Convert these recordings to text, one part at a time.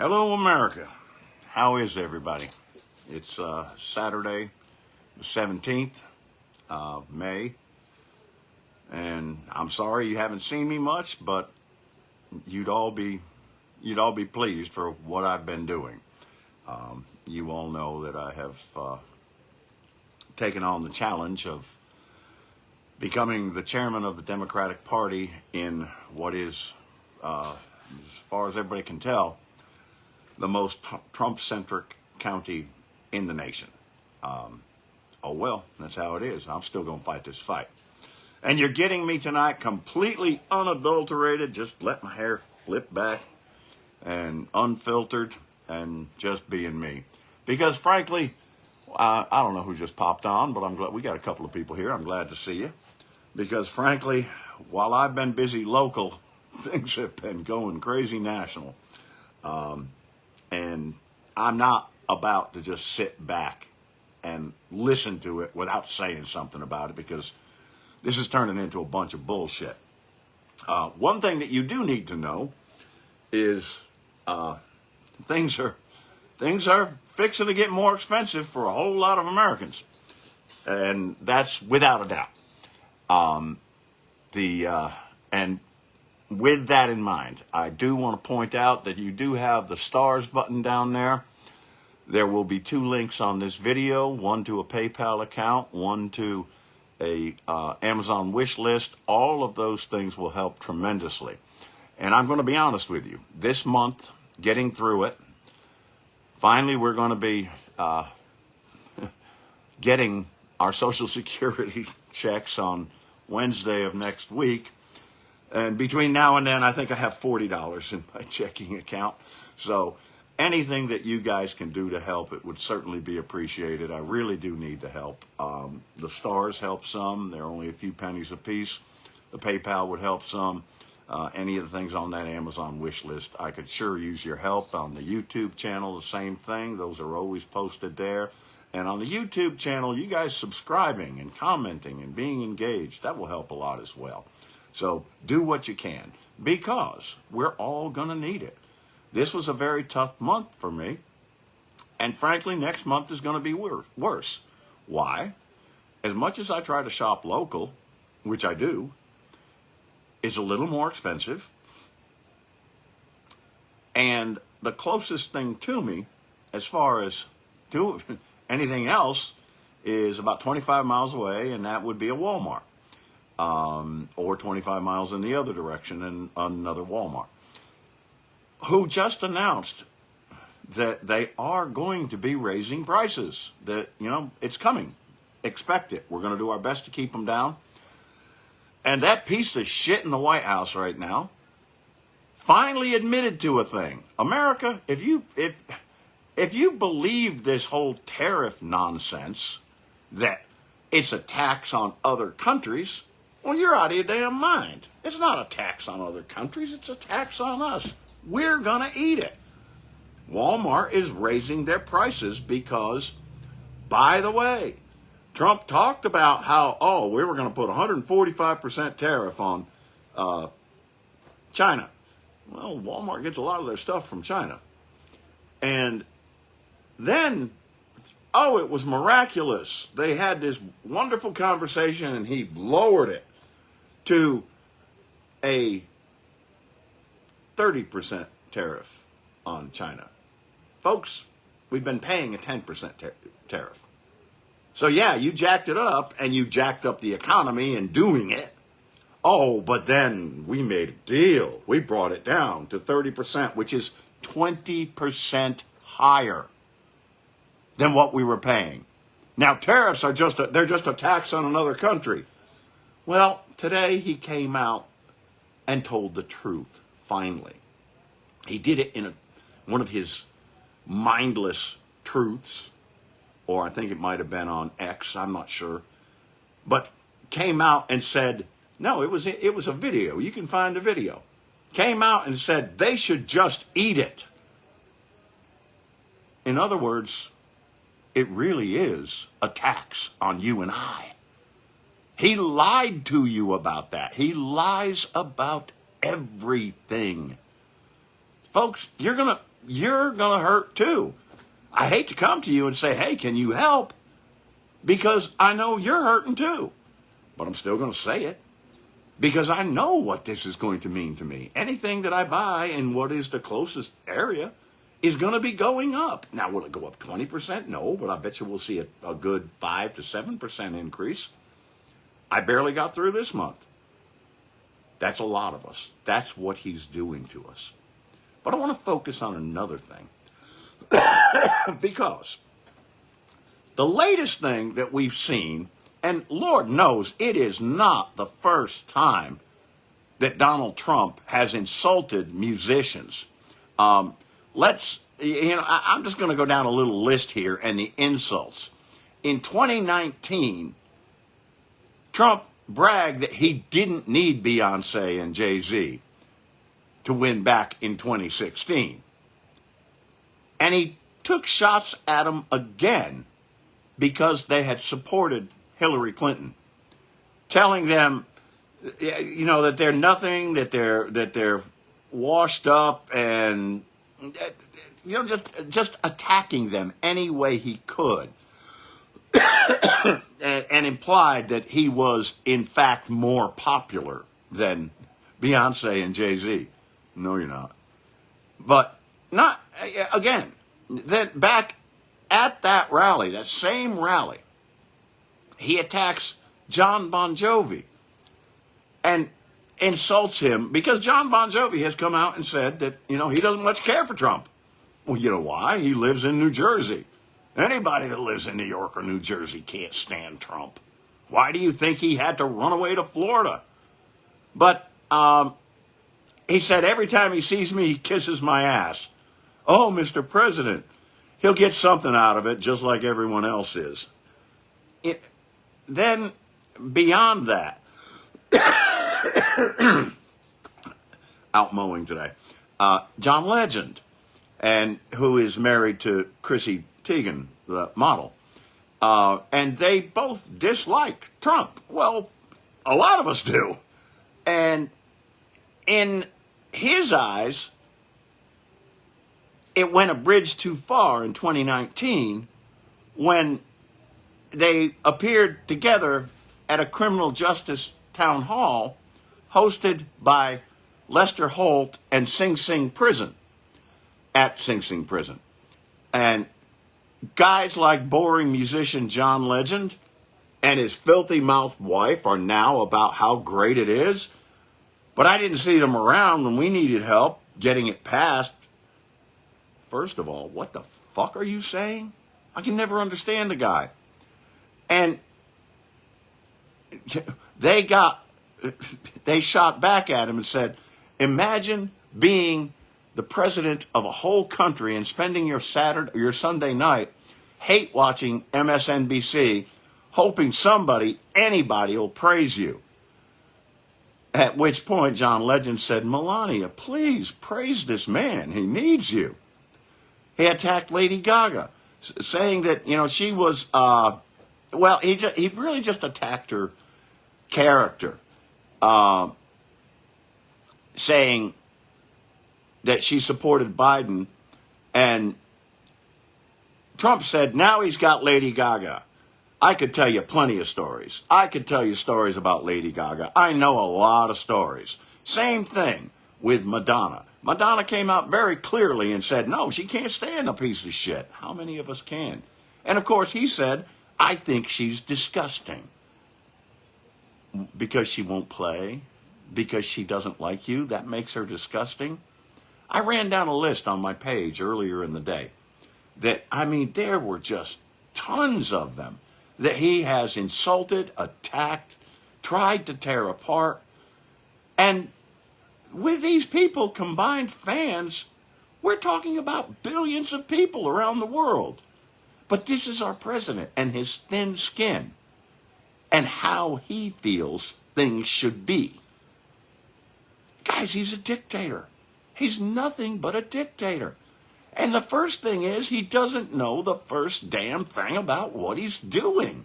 Hello, America. How is everybody? It's Saturday, the 17th of May, and I'm sorry you haven't seen me much, but you'd all be pleased for what I've been doing. You all know that I have taken on the challenge of becoming the chairman of the Democratic Party in what is, as far as everybody can tell, the most Trump-centric county in the nation. Oh well, that's how it is. I'm still going to fight this fight. And you're getting me tonight completely unadulterated, just let my hair flip back and unfiltered and just being me. Because frankly, I don't know who just popped on, but I'm glad we got a couple of people here. I'm glad to see you. Because frankly, while I've been busy local, things have been going crazy national. And I'm not about to just sit back and listen to it without saying something about it, because this is turning into a bunch of bullshit. One thing that you do need to know is things are fixing to get more expensive for a whole lot of Americans, and that's without a doubt. And with that in mind, I do want to point out that you do have the stars button down there. There will be 2 links on this video, one to a PayPal account, one to a Amazon wish list. All of those things will help tremendously. And I'm going to be honest with you. This month, getting through it, finally we're going to be getting our Social Security checks on Wednesday of next week. And between now and then, I think I have $40 in my checking account. So anything that you guys can do to help, it would certainly be appreciated. I really do need the help. The stars help some. They're only a few pennies a piece. The PayPal would help some. Any of the things on that Amazon wish list, I could sure use your help. On the YouTube channel, the same thing. Those are always posted there. And on the YouTube channel, you guys subscribing and commenting and being engaged, that will help a lot as well. So do what you can, because we're all going to need it. This was a very tough month for me. And frankly, next month is going to be worse. Why? As much as I try to shop local, which I do, it's a little more expensive. And the closest thing to me, as far as anything else, is about 25 miles away, and that would be a Walmart. Or 25 miles in the other direction and another Walmart, who just announced that they are going to be raising prices. That, it's coming. Expect it. We're going to do our best to keep them down. And that piece of shit in the White House right now finally admitted to a thing. America, if you believe this whole tariff nonsense, that it's a tax on other countries, well, you're out of your damn mind. It's not a tax on other countries. It's a tax on us. We're going to eat it. Walmart is raising their prices because, by the way, Trump talked about how, we were going to put 145% tariff on China. Well, Walmart gets a lot of their stuff from China. And then, it was miraculous. They had this wonderful conversation, and he lowered it to a 30% tariff on China. Folks, we've been paying a 10% tariff. So yeah, you jacked it up, and you jacked up the economy in doing it. But then we made a deal. We brought it down to 30%, which is 20% higher than what we were paying. Now, tariffs are just a tax on another country. Well, today he came out and told the truth, finally. He did it in one of his mindless truths, or I think it might have been on X, I'm not sure, but came out and said, no, it was a video. You can find the video. Came out and said they should just eat it. In other words, it really is a tax on you and I. He lied to you about that. He lies about everything. Folks, you're going to you're going to hurt too. I hate to come to you and say, hey, can you help? Because I know you're hurting too. But I'm still going to say it. Because I know what this is going to mean to me. Anything that I buy in what is the closest area is going to be going up. Now, will it go up 20%? No, but I bet you we'll see a good 5 to 7% increase. I barely got through this month. That's a lot of us. That's what he's doing to us. But I want to focus on another thing. Because the latest thing that we've seen, and Lord knows it is not the first time that Donald Trump has insulted musicians. I'm just going to go down a little list here and the insults. In 2019, Trump bragged that he didn't need Beyonce and Jay-Z to win back in 2016. And he took shots at them again because they had supported Hillary Clinton, telling them, that they're nothing, that they're washed up, and just attacking them any way he could, and implied that he was in fact more popular than Beyonce and Jay-Z. No, you're not. But not again. Then back at that rally, that same rally, he attacks John Bon Jovi and insults him because John Bon Jovi has come out and said that, he doesn't much care for Trump. Well, you know why? He lives in New Jersey. Anybody that lives in New York or New Jersey can't stand Trump. Why do you think he had to run away to Florida? But he said every time he sees me, he kisses my ass. Oh, Mr. President, he'll get something out of it just like everyone else is. Then, beyond that, out mowing today, John Legend, and who is married to Chrissy Teigen, the model, and they both dislike Trump. Well, a lot of us do. And in his eyes, it went a bridge too far in 2019 when they appeared together at a criminal justice town hall hosted by Lester Holt and Sing Sing Prison, at Sing Sing Prison. And guys like boring musician John Legend and his filthy-mouthed wife are now about how great it is. But I didn't see them around when we needed help getting it passed. First of all, what the fuck are you saying? I can never understand the guy. And they shot back at him and said, imagine being the president of a whole country and spending your Sunday night hate watching MSNBC, hoping anybody will praise you. At which point John Legend said, Melania, please praise this man. He needs you. He attacked Lady Gaga, saying that, she was, he really just attacked her character, saying that she supported Biden, and Trump said, now he's got Lady Gaga. I could tell you plenty of stories. I could tell you stories about Lady Gaga. I know a lot of stories. Same thing with Madonna. Madonna came out very clearly and said, no, she can't stand a piece of shit. How many of us can? And of course he said, I think she's disgusting. Because she won't play? Because she doesn't like you? That makes her disgusting? I ran down a list on my page earlier in the day that, there were just tons of them that he has insulted, attacked, tried to tear apart. And with these people, combined fans, we're talking about billions of people around the world. But this is our president and his thin skin and how he feels things should be. Guys, he's a dictator. He's nothing but a dictator. And the first thing is, he doesn't know the first damn thing about what he's doing.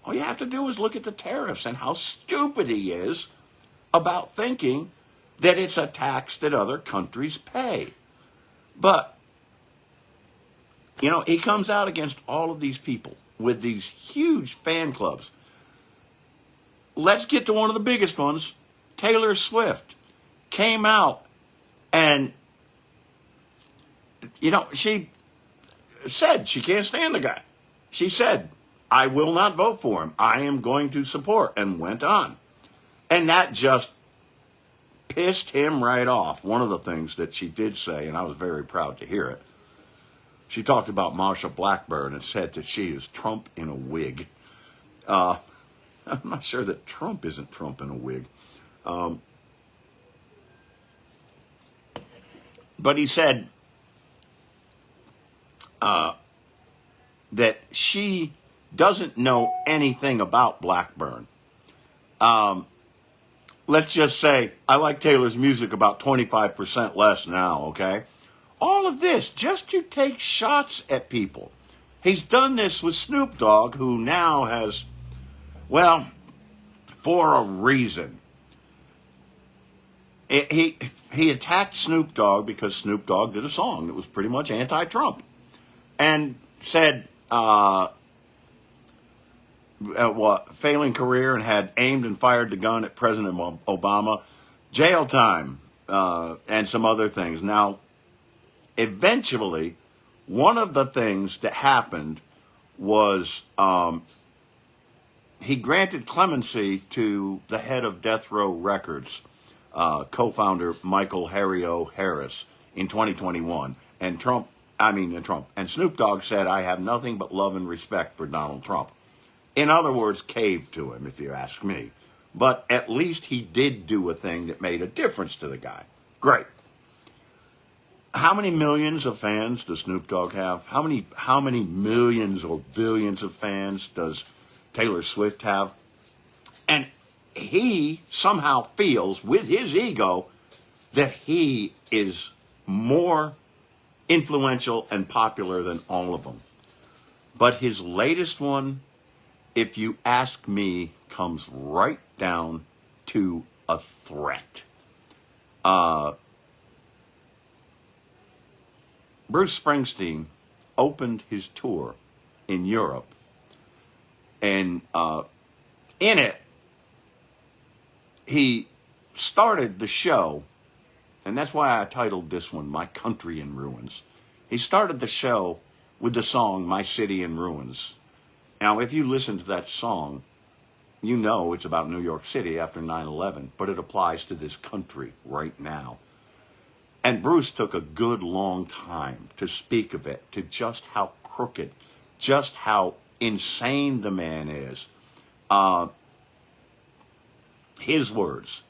All you have to do is look at the tariffs and how stupid he is about thinking that it's a tax that other countries pay. But, you know, he comes out against all of these people with these huge fan clubs. Let's get to one of the biggest ones. Taylor Swift came out and, you know, she said she can't stand the guy. She said, I will not vote for him. I am going to support, and went on. And that just pissed him right off. One of the things that she did say, and I was very proud to hear it, she talked about Marsha Blackburn and said that she is Trump in a wig. I'm not sure that Trump isn't Trump in a wig. But he said that she doesn't know anything about Blackburn. Let's just say I like Taylor's music about 25% less now, okay? All of this just to take shots at people. He's done this with Snoop Dogg, who now has, well, for a reason. He attacked Snoop Dogg because Snoop Dogg did a song that was pretty much anti-Trump. And said, failing career, and had aimed and fired the gun at President Obama, jail time, and some other things. Now, eventually, one of the things that happened was he granted clemency to the head of Death Row Records, co-founder Michael Harry-O Harris, in 2021. And and Snoop Dogg said, I have nothing but love and respect for Donald Trump. In other words, caved to him, if you ask me. But at least he did do a thing that made a difference to the guy. Great. How many millions of fans does Snoop Dogg have? How many millions or billions of fans does Taylor Swift have? And he somehow feels, with his ego, that he is more influential and popular than all of them. But his latest one, if you ask me, comes right down to a threat. Bruce Springsteen opened his tour in Europe, and in it, he started the show, and that's why I titled this one, My Country in Ruins. He started the show with the song, My City in Ruins. Now, if you listen to that song, you know it's about New York City after 9/11, but it applies to this country right now. And Bruce took a good long time to speak of it, to just how crooked, just how insane the man is. His words,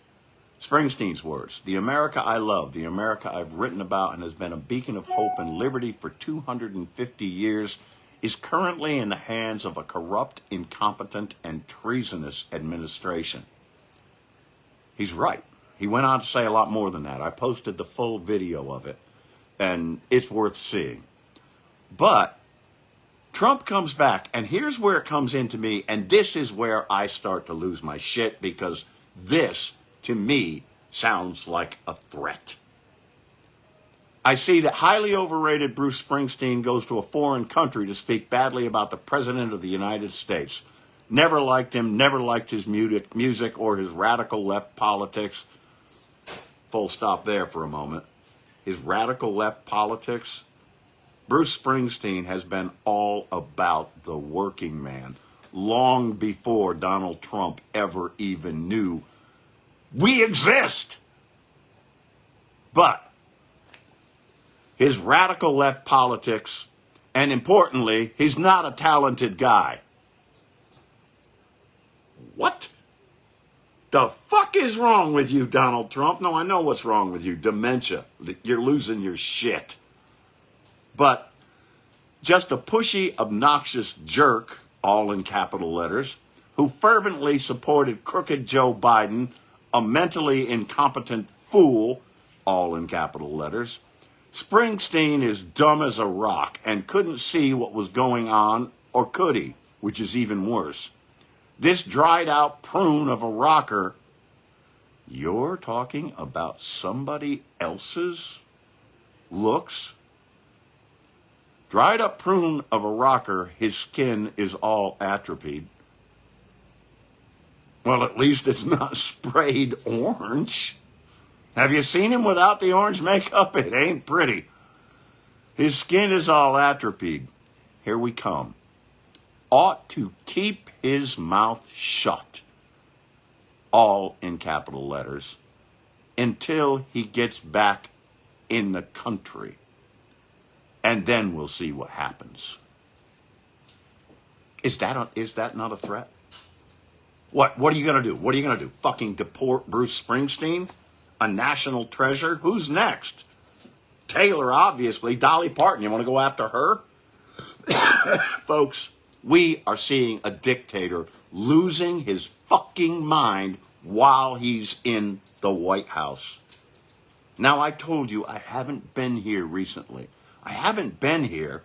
Springsteen's words, the America I love, the America I've written about and has been a beacon of hope and liberty for 250 years, is currently in the hands of a corrupt, incompetent, and treasonous administration. He's right. He went on to say a lot more than that. I posted the full video of it, and it's worth seeing. But Trump comes back, and here's where it comes into me, and this is where I start to lose my shit, because this, to me, sounds like a threat. I see that highly overrated Bruce Springsteen goes to a foreign country to speak badly about the President of the United States. Never liked him, never liked his music or his radical left politics. Full stop there for a moment. His radical left politics. Bruce Springsteen has been all about the working man long before Donald Trump ever even knew we exist. But his radical left politics, and importantly, he's not a talented guy. What the fuck is wrong with you, Donald Trump? No, I know what's wrong with you. Dementia. You're losing your shit. But just a pushy, obnoxious jerk, all in capital letters, who fervently supported crooked Joe Biden, a mentally incompetent fool, all in capital letters. Springsteen is dumb as a rock and couldn't see what was going on, or could he, which is even worse. This dried out prune of a rocker, you're talking about somebody else's looks Dried up prune of a rocker, his skin is all atrophied. Well, at least it's not sprayed orange. Have you seen him without the orange makeup? It ain't pretty. His skin is all atrophied. Here we come. Ought to keep his mouth shut, all in capital letters, until he gets back in the country. And then we'll see what happens. Is that not a threat? What are you going to do? What are you going to do? Fucking deport Bruce Springsteen? A national treasure? Who's next? Taylor, obviously. Dolly Parton, you want to go after her? Folks, we are seeing a dictator losing his fucking mind while he's in the White House. Now, I told you I haven't been here recently. I haven't been here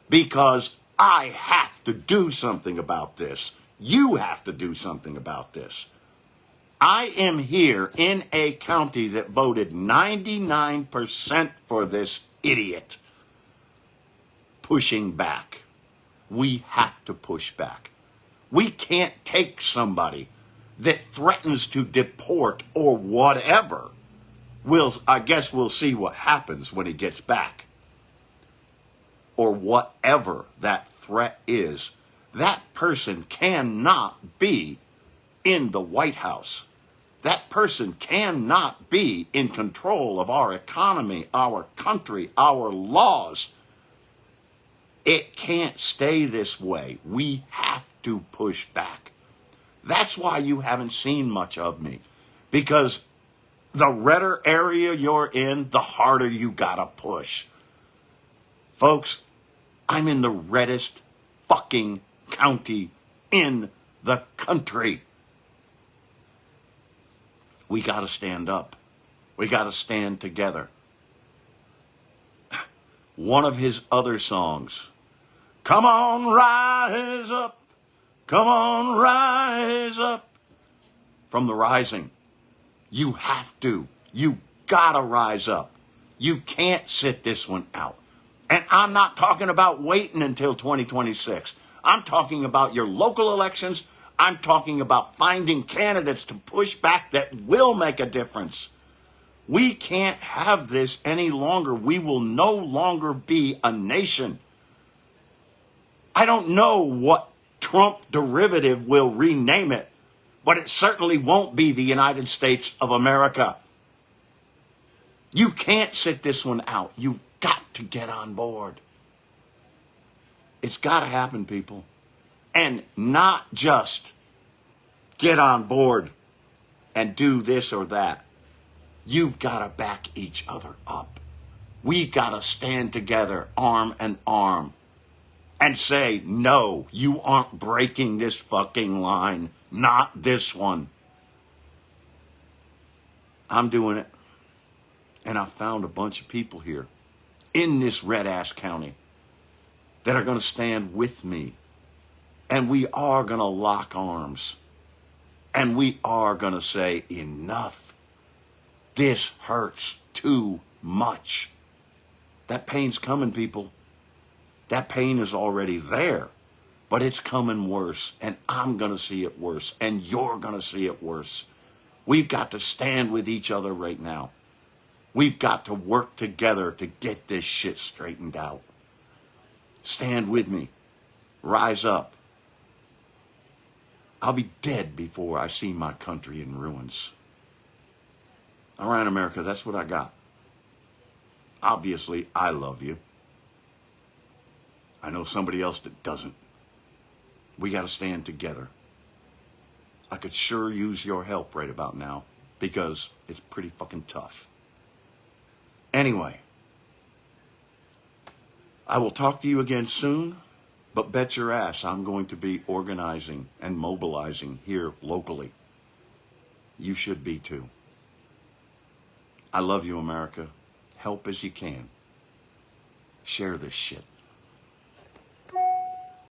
because I have to do something about this. You have to do something about this. I am here in a county that voted 99% for this idiot. Pushing back. We have to push back. We can't take somebody that threatens to deport or whatever. I guess we'll see what happens when he gets back. Or whatever that threat is. That person cannot be in the White House. That person cannot be in control of our economy, our country, our laws. It can't stay this way. We have to push back. That's why you haven't seen much of me. Because the redder area you're in, the harder you gotta push. Folks, I'm in the reddest fucking county in the country. We gotta stand up. We gotta stand together. One of his other songs, come on, rise up. Come on, rise up. From The Rising. You have to. You gotta rise up. You can't sit this one out. And I'm not talking about waiting until 2026. I'm talking about your local elections. I'm talking about finding candidates to push back that will make a difference. We can't have this any longer. We will no longer be a nation. I don't know what Trump derivative will rename it, but it certainly won't be the United States of America. You can't sit this one out. You've got to get on board. It's got to happen, people. And not just get on board and do this or that. You've got to back each other up. We've got to stand together, arm in arm, and say, no, you aren't breaking this fucking line. Not this one. I'm doing it. And I found a bunch of people here in this red-ass county that are going to stand with me. And we are going to lock arms. And we are going to say, enough. This hurts too much. That pain's coming, people. That pain is already there. But it's coming worse. And I'm going to see it worse. And you're going to see it worse. We've got to stand with each other right now. We've got to work together to get this shit straightened out. Stand with me. Rise up. I'll be dead before I see my country in ruins. All right, America, that's what I got. Obviously, I love you. I know somebody else that doesn't. We got to stand together. I could sure use your help right about now because it's pretty fucking tough. Anyway, I will talk to you again soon, but bet your ass I'm going to be organizing and mobilizing here locally. You should be too. I love you, America. Help as you can. Share this shit.